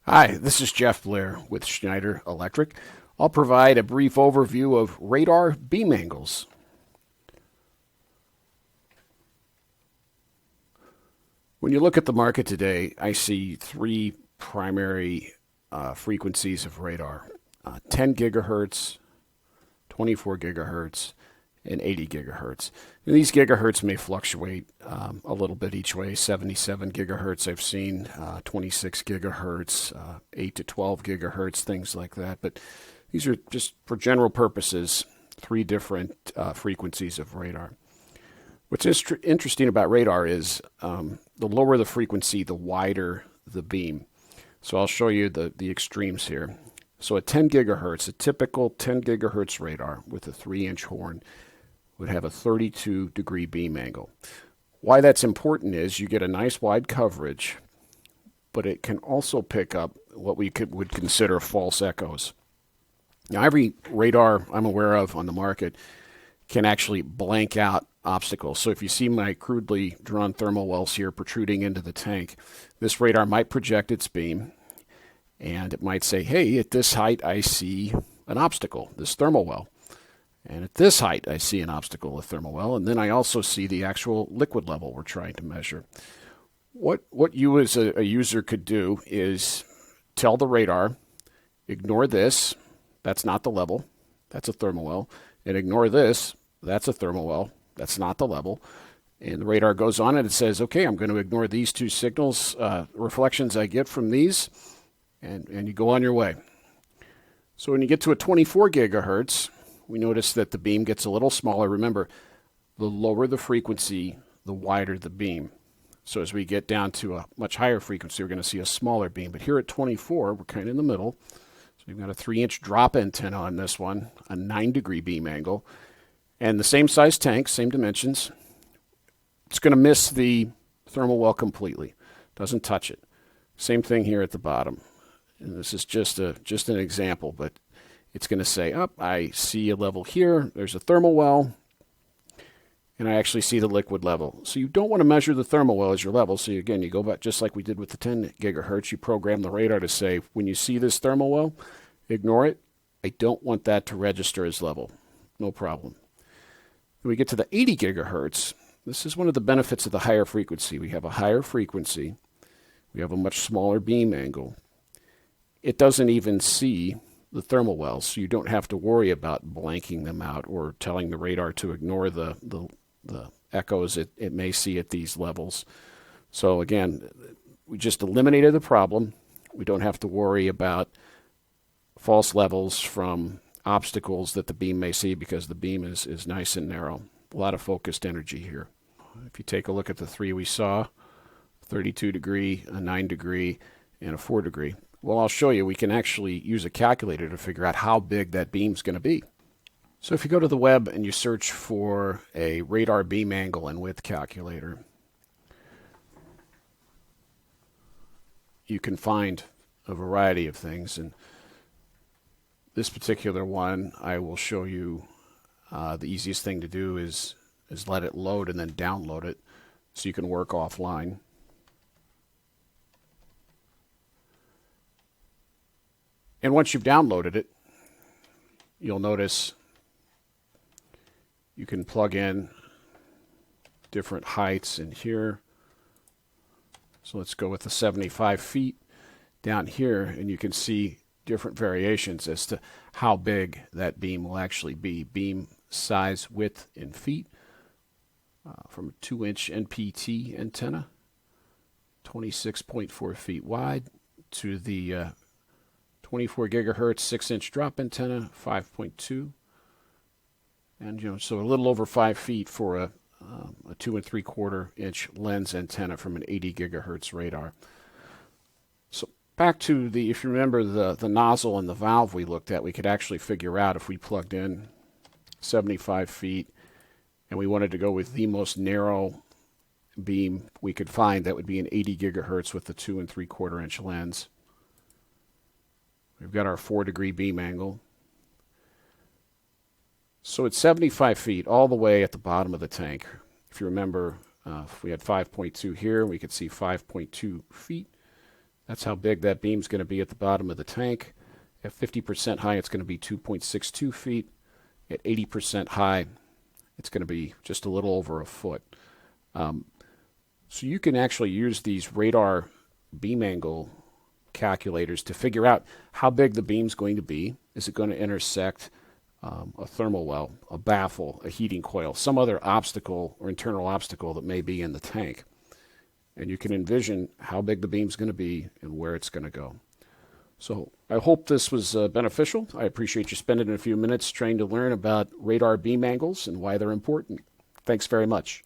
Hi, this is Jeff Blair with Schneider Electric. I'll provide a brief overview of radar beam angles. When you look at the market today, I see three primary frequencies of radar: 10 gigahertz, 24 gigahertz, and 80 gigahertz. And these gigahertz may fluctuate a little bit each way. 77 gigahertz I've seen, 26 gigahertz, 8 to 12 gigahertz, things like that. But these are just for general purposes, three different frequencies of radar. What's interesting about radar is the lower the frequency, the wider the beam. So I'll show you the extremes here. So at 10 gigahertz, a typical 10 gigahertz radar with a 3-inch horn would have a 32-degree beam angle. Why that's important is you get a nice wide coverage, but it can also pick up what we would consider false echoes. Now, every radar I'm aware of on the market can actually blank out obstacles. So if you see my crudely drawn thermal wells here protruding into the tank, this radar might project its beam, and it might say, hey, at this height I see an obstacle, this thermal well. And at this height, I see an obstacle, a thermal well, and then I also see the actual liquid level we're trying to measure. What you as a user could do is tell the radar, ignore this, that's not the level, that's a thermal well, and ignore this, that's a thermal well, that's not the level. And the radar goes on and it says, okay, I'm going to ignore these two signals, reflections I get from these, and you go on your way. So when you get to a 24 gigahertz, we notice that the beam gets a little smaller. Remember, the lower the frequency, the wider the beam. So as we get down to a much higher frequency, we're going to see a smaller beam. But here at 24, we're kind of in the middle. So we've got a 3-inch drop antenna on this one, a 9-degree beam angle, and the same size tank, same dimensions. It's going to miss the thermal well completely. Doesn't touch it. Same thing here at the bottom. And this is just an example, but it's going to say, I see a level here, there's a thermal well, and I actually see the liquid level. So you don't want to measure the thermal well as your level. So again, you go back just like we did with the 10 gigahertz, you program the radar to say, when you see this thermal well, ignore it. I don't want that to register as level. No problem. When we get to the 80 gigahertz, this is one of the benefits of the higher frequency. We have a higher frequency. We have a much smaller beam angle. It doesn't even see the thermal wells, so you don't have to worry about blanking them out or telling the radar to ignore the echoes it may see at these levels. So again, we just eliminated the problem. We don't have to worry about false levels from obstacles that the beam may see because the beam is nice and narrow. A lot of focused energy here. If you take a look at the three we saw, 32 degree, a 9 degree, and a 4 degree. Well, I'll show you. We can actually use a calculator to figure out how big that beam's going to be. So if you go to the web and you search for a radar beam angle and width calculator, you can find a variety of things. And this particular one, I will show you the easiest thing to do is let it load and then download it so you can work offline. And once you've downloaded it, you'll notice you can plug in different heights in here. So let's go with the 75 feet down here, and you can see different variations as to how big that beam will actually be. Beam size, width in feet, from a 2-inch NPT antenna, 26.4 feet wide, to the 24 gigahertz 6-inch drop antenna, 5.2, and so a little over 5 feet for a 2 3/4-inch lens antenna from an 80 gigahertz radar. So back to if you remember the nozzle and the valve we looked at, we could actually figure out if we plugged in 75 feet and we wanted to go with the most narrow beam we could find, that would be an 80 gigahertz with the 2 3/4-inch lens. We've got our 4-degree beam angle. So it's 75 feet all the way at the bottom of the tank. If you remember, if we had 5.2 here, we could see 5.2 feet. That's how big that beam's going to be at the bottom of the tank. At 50% high, it's going to be 2.62 feet. At 80% high, it's going to be just a little over a foot. So you can actually use these radar beam angle calculators to figure out how big the beam's going to be. Is it going to intersect a thermal well, a baffle, a heating coil, some other obstacle or internal obstacle that may be in the tank? And you can envision how big the beam's going to be and where it's going to go. So I hope this was beneficial. I appreciate you spending a few minutes trying to learn about radar beam angles and why they're important. Thanks very much.